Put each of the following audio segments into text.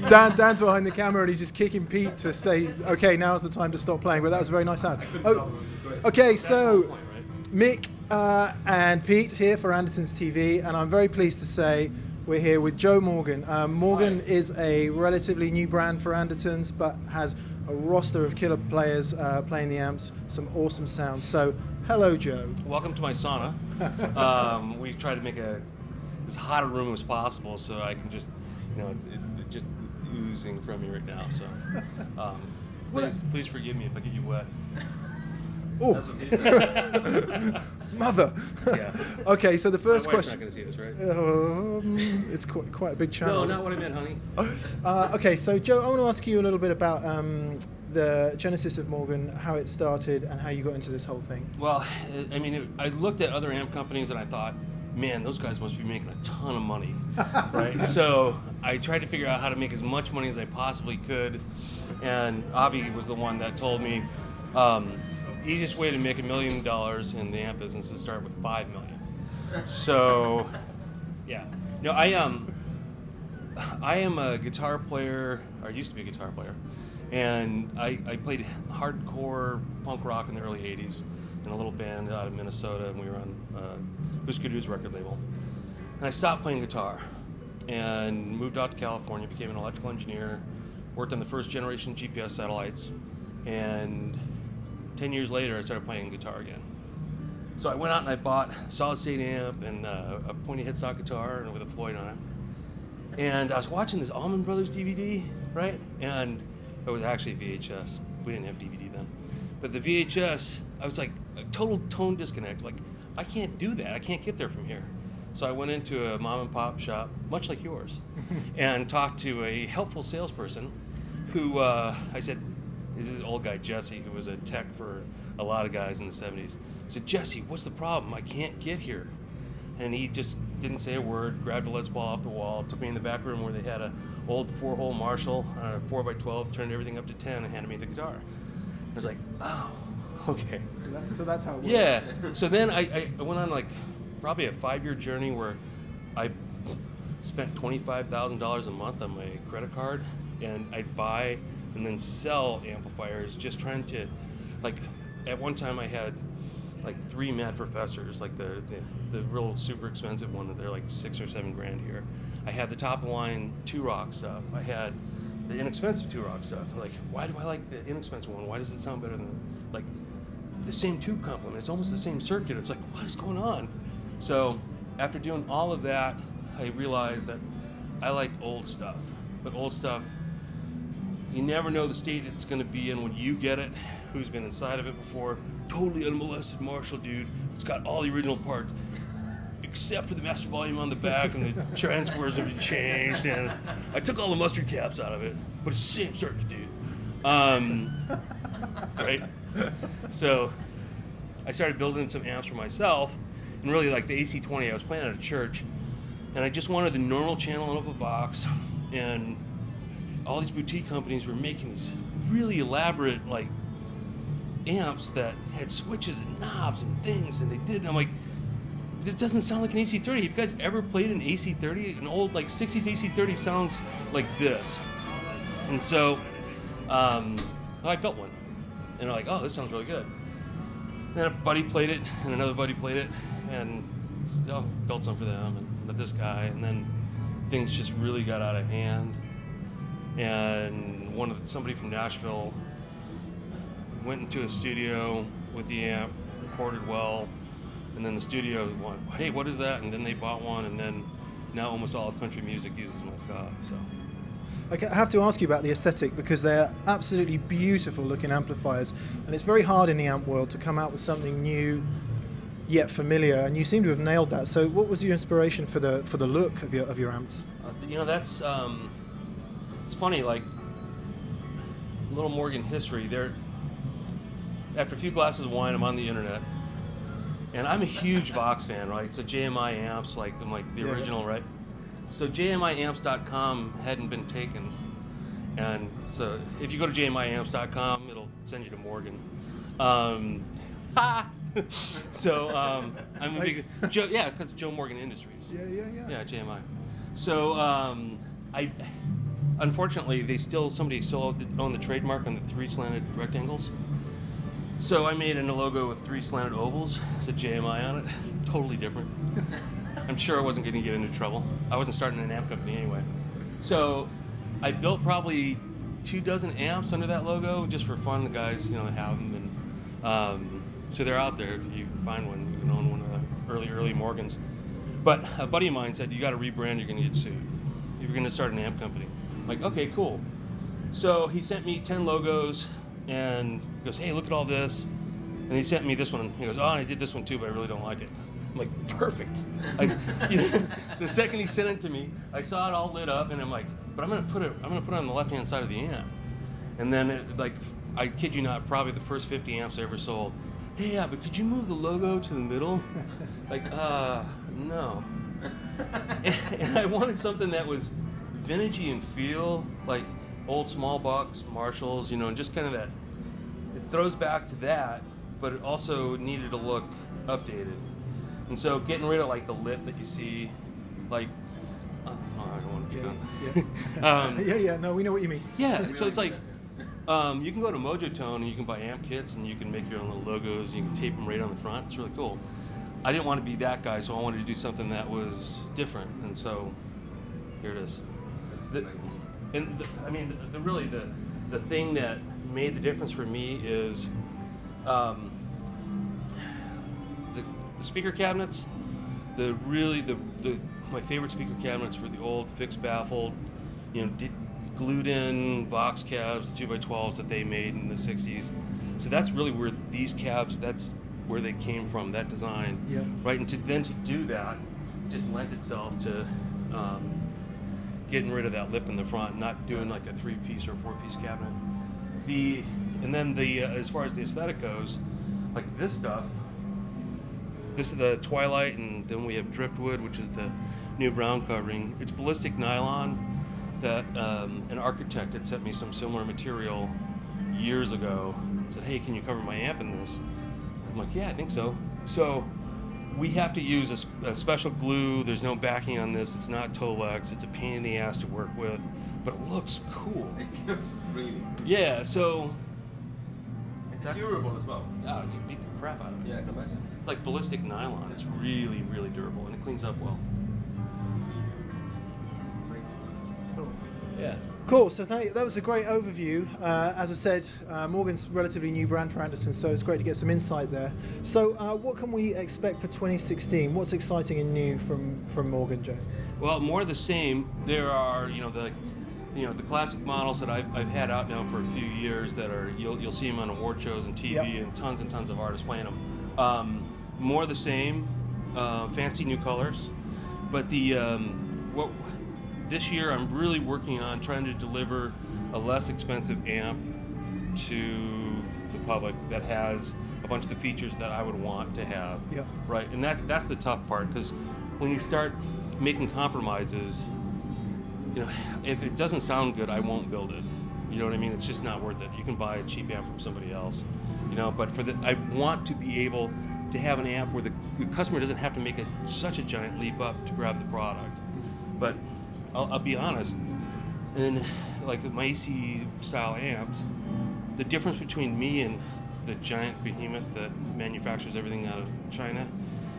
Dan's behind the camera and he's just kicking Pete to say, okay, now's the time to stop playing. But that was a very nice sound. Oh, okay, so Mick and Pete here for Andertons TV, and I'm very pleased to say we're here with Joe Morgan. Morgan is a relatively new brand for Andertons, but has a roster of killer players playing the amps, some awesome sounds. So, hello, Joe. Welcome to my sauna. We try to make as hot a room as possible, so I can just, it's just oozing from me right now. So, please forgive me if I get you wet. Oh, mother. Yeah. Okay, so the first my wife's question. not going to see this, right? It's quite a big channel. No, not what I meant, honey. Okay, so Joe, I want to ask you a little bit about the genesis of Morgan, how it started, and how you got into this whole thing. Well, I mean, I looked at other amp companies and I thought, man, those guys must be making a ton of money, right? So I tried to figure out how to make as much money as I possibly could, and Avi was the one that told me, easiest way to make $1 million in the amp business is to start with $5 million. So, yeah. No, I am a guitar player, or used to be a guitar player, and I played hardcore punk rock in the early 80s in a little band out of Minnesota, and we were on Husker Du's record label. And I stopped playing guitar and moved out to California, became an electrical engineer, worked on the first generation GPS satellites, and 10 years later, I started playing guitar again. So I went out and I bought a solid state amp and a pointy headstock guitar and with a Floyd on it. And I was watching this Allman Brothers DVD, right? And it was actually VHS. We didn't have DVD then. But the VHS, I was like, a total tone disconnect. Like, I can't do that. I can't get there from here. So I went into a mom and pop shop, much like yours, and talked to a helpful salesperson who I said, this is an old guy, Jesse, who was a tech for a lot of guys in the 70s. I said, Jesse, what's the problem? I can't get here. And he just didn't say a word, grabbed a Les Paul off the wall, took me in the back room where they had an old 4-hole Marshall, 4x12, turned everything up to 10, and handed me the guitar. I was like, oh, okay. So that's how it works. Yeah. So then I went on probably a 5-year journey where I spent $25,000 a month on my credit card, and I'd buy and then sell amplifiers, just trying to, at one time I had 3 Mad Professors, the real super expensive one, they're like $6 or $7 grand here. I had the top line 2-Rock stuff. I had the inexpensive 2-Rock stuff. Why do I like the inexpensive one? Why does it sound better than the same tube complement? It's almost the same circuit. It's like, what is going on? So after doing all of that, I realized that I liked old stuff, but old stuff, you never know the state it's going to be in when you get it, who's been inside of it before. Totally unmolested Marshall dude. It's got all the original parts, except for the master volume on the back, and the transfers have been changed, and I took all the mustard caps out of it, but it's the same circuit, dude. Right? So I started building some amps for myself, and really the AC-20, I was playing at a church, and I just wanted the normal channel of a Vox, and all these boutique companies were making these really elaborate amps that had switches and knobs and things, and they did. And I'm like, it doesn't sound like an AC-30. Have you guys ever played an AC-30? An old 60s AC-30 sounds like this. And so I built one, and they're like, oh, this sounds really good. And then a buddy played it, and another buddy played it, and still built some for them, and with this guy, and then things just really got out of hand. And somebody from Nashville went into a studio with the amp, recorded well, and then the studio went, hey, what is that? And then they bought one, and then now almost all of country music uses my stuff. So I have to ask you about the aesthetic, because they're absolutely beautiful looking amplifiers, and it's very hard in the amp world to come out with something new yet familiar, and you seem to have nailed that. So what was your inspiration for the look of your amps? That's it's funny, little Morgan history. After a few glasses of wine, I'm on the internet, and I'm a huge Vox fan, right? So JMI amps, I'm the original, right? So JMIamps.com hadn't been taken, and so if you go to JMIamps.com, it'll send you to Morgan. So I'm a big because Joe Morgan Industries. Yeah. Yeah, JMI. So I unfortunately somebody still owned the trademark on the 3 slanted rectangles. So I made a logo with 3 slanted ovals. It said JMI on it. Totally different. I'm sure I wasn't going to get into trouble. I wasn't starting an amp company anyway. So I built probably 24 amps under that logo just for fun. The guys, have them, and so they're out there. If you find one, you can own one of the early Morgans. But a buddy of mine said, "You got to rebrand. You're going to get sued. If you're going to start an amp company." I'm like, okay, cool. So he sent me 10 logos, and he goes, "Hey, look at all this." And he sent me this one. He goes, "Oh, and I did this one too, but I really don't like it." I'm like, perfect. The second he sent it to me, I saw it all lit up, and I'm like, but I'm gonna put it on the left-hand side of the amp. And then, I kid you not, probably the first 50 amps I ever sold. Hey, yeah, but could you move the logo to the middle? No. And I wanted something that was vintagey in feel, like old small box Marshalls, and just kind of that. It throws back to that, but it also needed to look updated. And so getting rid of the lip that you see, I don't want to keep going. No, we know what you mean. Yeah, so it's you can go to Mojotone and you can buy amp kits and you can make your own little logos and you can tape them right on the front. It's really cool. I didn't want to be that guy, so I wanted to do something that was different, and so here it is. The thing that made the difference for me is the speaker cabinets. My favorite speaker cabinets were the old fixed baffled, glued in Vox cabs, 2x12s that they made in the 60s. So that's really where these cabs, that's where they came from, that design. Yeah. Right, and to do that just lent itself to getting rid of that lip in the front, not doing like a 3-piece or 4-piece cabinet. As far as the aesthetic goes, like this stuff, this is the Twilight, and then we have Driftwood, which is the new brown covering. It's ballistic nylon that an architect had sent me some similar material years ago. Said, "Hey, can you cover my amp in this?" I'm like, "Yeah, I think so." So we have to use a special glue. There's no backing on this. It's not Tolex. It's a pain in the ass to work with, but it looks cool. It looks really cool. Yeah, so it's durable as well. Yeah, you beat the crap out of it. Yeah, I can imagine. It's like ballistic nylon. It's really, really durable, and it cleans up well. Cool. Yeah. Cool. So that was a great overview. As I said, Morgan's a relatively new brand for Andertons, so it's great to get some insight there. So what can we expect for 2016? What's exciting and new from Morgan, Joe? Well, more of the same. There are, the classic models that I've had out now for a few years that are you'll see them on award shows and TV, Yep. and tons of artists playing them. More of the same, fancy new colors, but this year I'm really working on trying to deliver a less expensive amp to the public that has a bunch of the features that I would want to have. Yeah. Right, and that's the tough part, because when you start making compromises, if it doesn't sound good, I won't build it. You know what I mean? It's just not worth it. You can buy a cheap amp from somebody else, but I want to be able to have an amp where the customer doesn't have to make such a giant leap up to grab the product. But I'll be honest, in like my AC style amps, the difference between me and the giant behemoth that manufactures everything out of China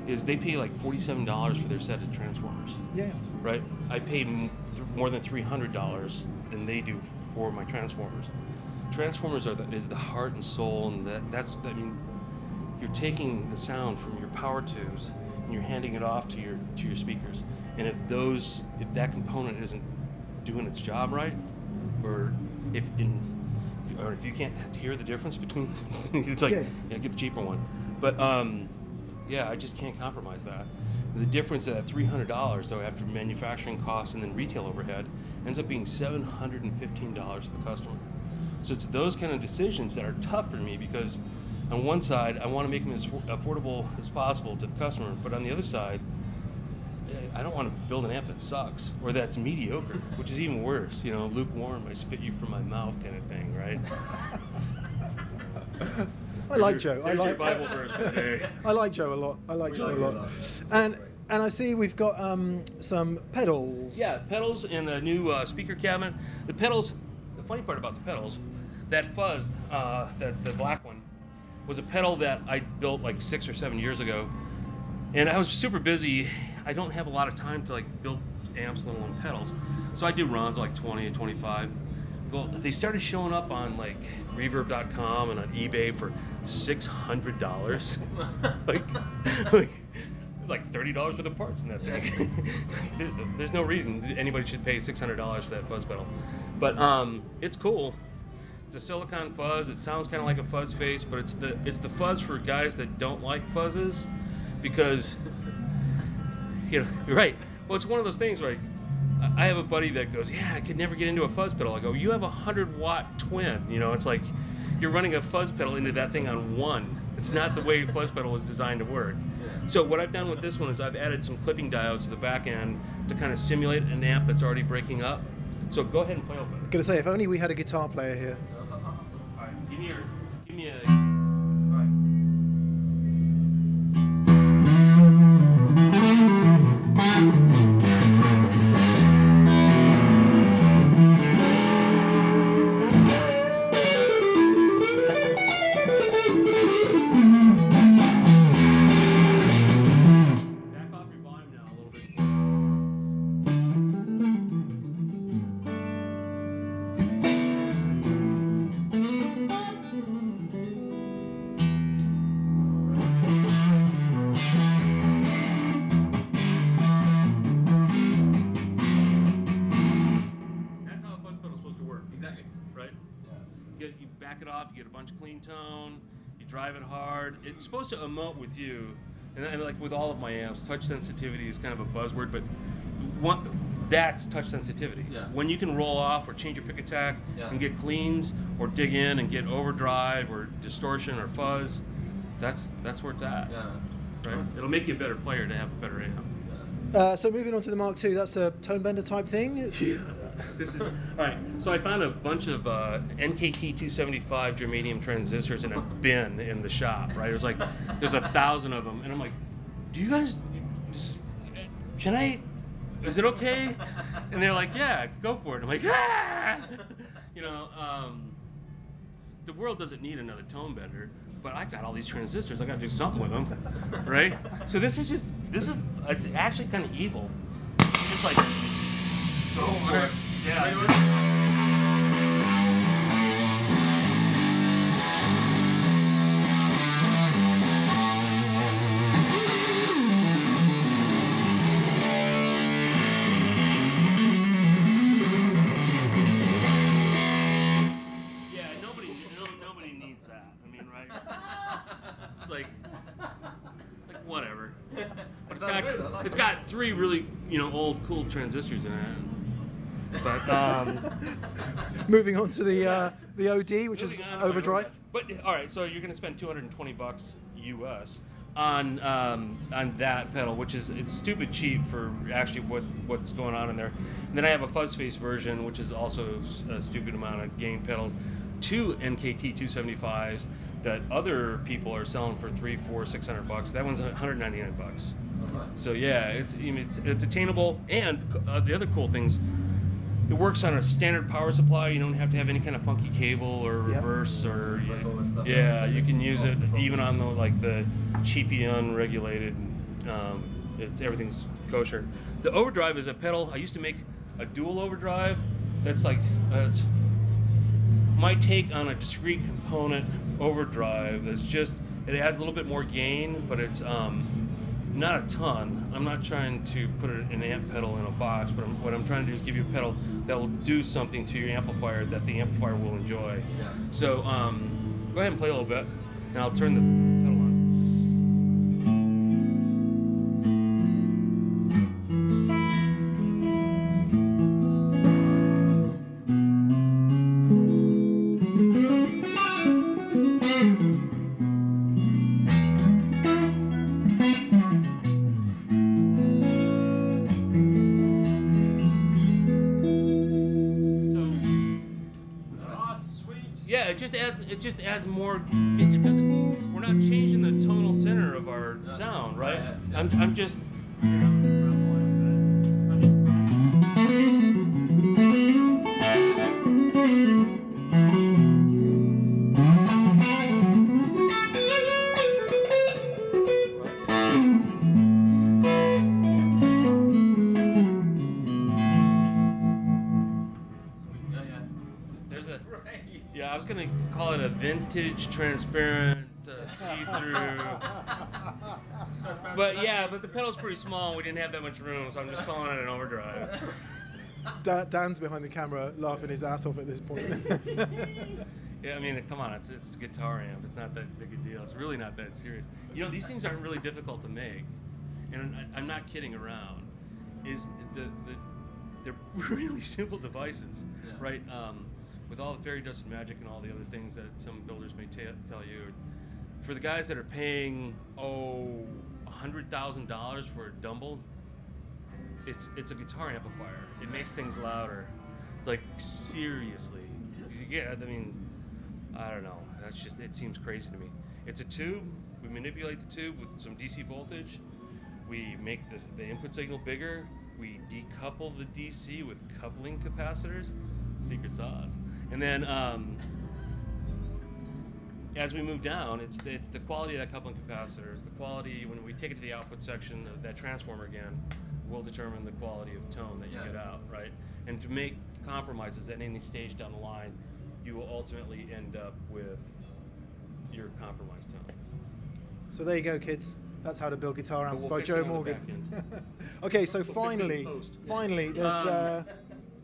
is they pay like $47 for their set of transformers. Yeah. Right? I pay more than $300 than they do for my transformers. Transformers is the heart and soul, and you're taking the sound from your power tubes and you're handing it off to your speakers. And if that component isn't doing its job right, or if you can't hear the difference between, it's like, get the cheaper one. But I just can't compromise that. The difference of that $300 though, after manufacturing costs and then retail overhead, ends up being $715 to the customer. So it's those kind of decisions that are tough for me, because on one side, I want to make them as affordable as possible to the customer, but on the other side, I don't want to build an amp that sucks or that's mediocre, which is even worse. Lukewarm, I spit you from my mouth kind of thing, right? I like Joe. There's your Bible verse for today. I like Joe a lot. And And I see we've got some pedals. Yeah, pedals and a new speaker cabinet. The pedals, the funny part about the pedals, that fuzz, the black one, was a pedal that I built like 6 or 7 years ago. And I was super busy. I don't have a lot of time to like build amps, let alone pedals. So I do runs like 20 and 25. Well, they started showing up on like reverb.com and on eBay for $600. like $30 for the parts in that thing. there's no reason anybody should pay $600 for that fuzz pedal. But it's cool. It's a silicon fuzz. It sounds kind of like a fuzz face, but it's the fuzz for guys that don't like fuzzes, because you're right. Well, it's one of those things where I have a buddy that goes, yeah, I could never get into a fuzz pedal. I go, you have a 100-watt twin. It's like you're running a fuzz pedal into that thing on one. It's not the way a fuzz pedal was designed to work. So what I've done with this one is I've added some clipping diodes to the back end to kind of simulate an amp that's already breaking up. So go ahead and play over. I'm gonna say, if only we had a guitar player here. All right, give me a. You get a bunch of clean tone, you drive it hard. It's supposed to emote with you, and like with all of my amps, touch sensitivity is kind of a buzzword, but that's touch sensitivity. Yeah. When you can roll off or change your pick attack and get cleans, or dig in and get overdrive or distortion or fuzz, that's where it's at. Yeah. Right? It'll make you a better player to have a better amp. So moving on to the Mark II, that's a tone bender type thing. This is all right. So I found a bunch of NKT 275 germanium transistors in a bin in the shop. Right, it was like there's 1,000 of them, and I'm like, do you guys can I? Is it okay? And they're like, yeah, go for it. I'm like, ah! The world doesn't need another tone bender, but I got all these transistors. I got to do something with them, right? So it's actually kind of evil. It's just like, go for it. Yeah. Nobody needs that. I mean, right? It's like whatever. But it's got 3 really, old cool transistors in it. But moving on to the OD, which is overdrive. But all right, so you're going to spend $220 US on that pedal, which it's stupid cheap for actually what's going on in there. And then I have a fuzz face version, which is also a stupid amount of gain pedal. 2 NKT 275s that other people are selling for $300, $400, $600. That one's $199. So yeah, it's attainable. And the other cool things, it works on a standard power supply. You don't have to have any kind of funky cable or reverse or you can use it even on the cheapy unregulated. Everyth's kosher. The overdrive is a pedal. I used to make a dual overdrive. That's like it's my take on a discrete component overdrive. That's just it adds a little bit more gain, but it's not a ton. I'm not trying to put an amp pedal in a box, but what I'm trying to do is give you a pedal that will do something to your amplifier that the amplifier will enjoy. Yeah. So go ahead and play a little bit, and I'll turn the pedal on. Yeah, it just adds more. It doesn't. We're not changing the tonal center of our sound, right? I'm just There's a Right. yeah. I was gonna call it a vintage transparent see-through. But yeah, but the pedal's pretty small. We didn't have that much room, so I'm just calling it an overdrive. Dan's behind the camera laughing his ass off at this point. Yeah, I mean, come on, it's a guitar amp. It's not that big a deal. It's really not that serious. You know, these things aren't really difficult to make, and I'm not kidding around. They're really simple devices, right? With all the fairy dust and magic and all the other things that some builders may tell you. For the guys that are paying $100,000 for a Dumble, it's a guitar amplifier. It makes things louder. It's like, seriously. Yeah, I mean, I don't know. That's just, it seems crazy to me. It's a tube. We manipulate the tube with some DC voltage. We make the input signal bigger. We decouple the DC with coupling capacitors. Secret sauce. And then as we move down, it's the quality of that coupling capacitors, the quality when we take it to the output section of that transformer again, will determine the quality of tone that you get out, right? And to make compromises at any stage down the line, you will ultimately end up with your compromised tone. So there you go, kids. That's how to build guitar amps we'll by fix it Joe on the Morgan. back end. Okay, so We'll fix it in finally, post. there's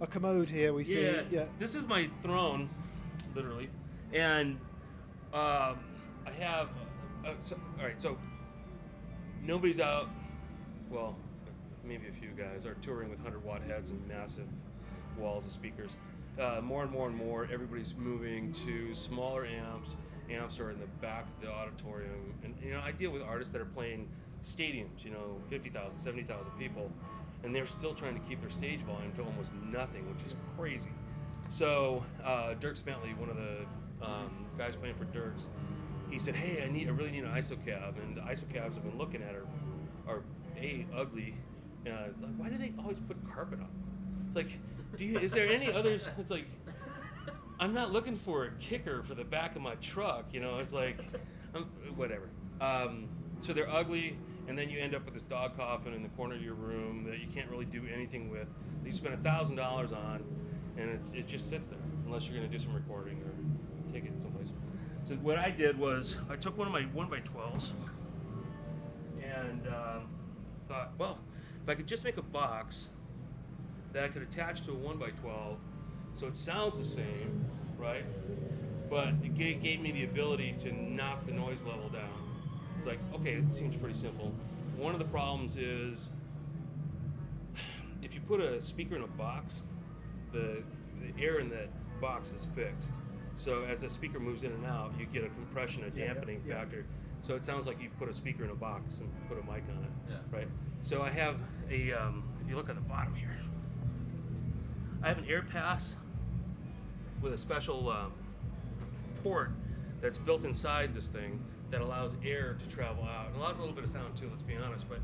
a commode here. We see. Yeah, this is my throne, literally, and I have. All right, so nobody's out. Well, maybe a few guys are touring with 100-watt heads and massive walls of speakers. More and more, everybody's moving to smaller amps. Amps are in the back of the auditorium, and you know, I deal with artists that are playing stadiums, 50,000, 70,000 people, and they're still trying to keep their stage volume to almost nothing, which is crazy. So Dirk Bentley, one of the guys playing for Dirks, he said, "Hey, I really need an ISO cab," and the ISO cabs I've been looking at are ugly. It's like, why do they always put carpet on? It's like, is there any others? It's like, I'm not looking for a kicker for the back of my truck, It's like, whatever. So they're ugly, and then you end up with this dog coffin in the corner of your room that you can't really do anything with. That you spend $1,000 on, and it just sits there unless you're going to do some recording or take it someplace. So what I did was I took one of my 1x12s and thought, well, if I could just make a box that I could attach to a 1x12 so it sounds the same, right? But it gave me the ability to knock the noise level down. It's like, okay, it seems pretty simple. One of the problems is if you put a speaker in a box, the air in that box is fixed. So as the speaker moves in and out, you get a compression, a dampening factor. So it sounds like you put a speaker in a box and put a mic on it, right? So I have a, if you look at the bottom here, I have an air pass with a special port that's built inside this thing that allows air to travel out. It allows a little bit of sound too, let's be honest, but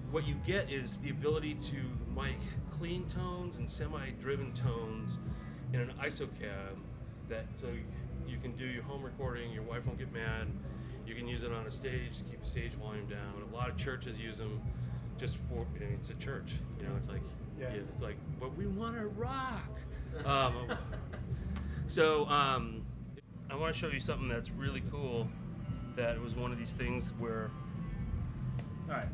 what you get is the ability to mic clean tones and semi-driven tones in an ISO cab so you can do your home recording, your wife won't get mad, you can use it on a stage to keep the stage volume down. A lot of churches use them just for, it's a church, it's like, it's like, but we want to rock. So I want to show you something that's really cool. That was one of these things where, all right,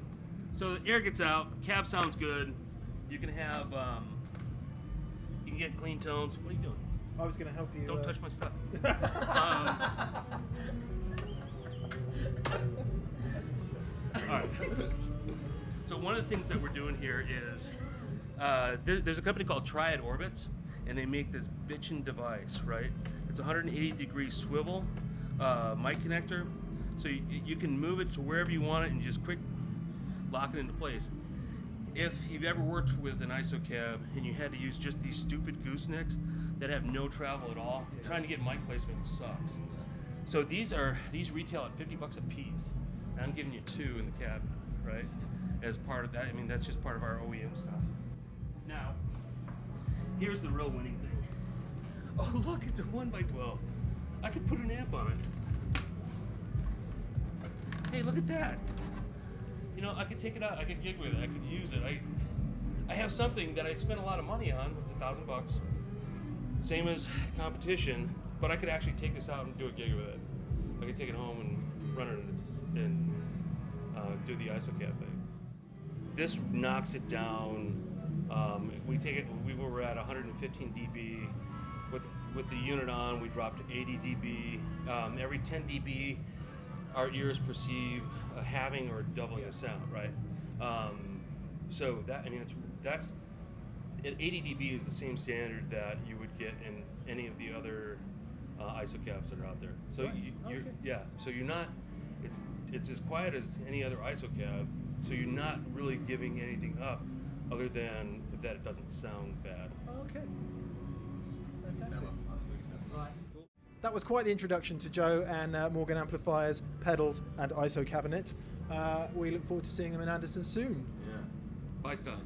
so the air gets out, cab sounds good. You can have, you can get clean tones. What are you doing? I was going to help you. Don't touch my stuff. All right. So one of the things that we're doing here is there's a company called Triad Orbits, and they make this bitchin' device, right? It's a 180-degree swivel mic connector, so you can move it to wherever you want it and just quick lock it into place. If you've ever worked with an ISO cab and you had to use just these stupid goosenecks that have no travel at all, trying to get mic placement sucks. So these retail at $50 a piece, and I'm giving you two in the cabinet, right? as part of that. I mean, that's just part of our OEM stuff. Now, here's the real winning thing. Oh, look, it's a 1x12. I could put an amp on it. Hey, look at that. You know, I could take it out. I could gig with it. I could use it. I have something that I spent a lot of money on. It's $1,000. Same as competition, but I could actually take this out and do a gig with it. I could take it home and run it and do the ISOCAD thing. This knocks it down. We were at 115 dB. With the unit on, we dropped to 80 dB. Every 10 dB, our ears perceive a halving or doubling of sound, right? So that, I mean, that's 80 dB is the same standard that you would get in any of the other ISO cabs that are out there. So Right. So you're not. It's as quiet as any other ISO cab. So you're not really giving anything up, other than that it doesn't sound bad. Okay. Fantastic. Never. Right. That was quite the introduction to Joe and Morgan amplifiers, pedals, and ISO cabinet. We look forward to seeing them in Andertons soon. Yeah. Buy stuff.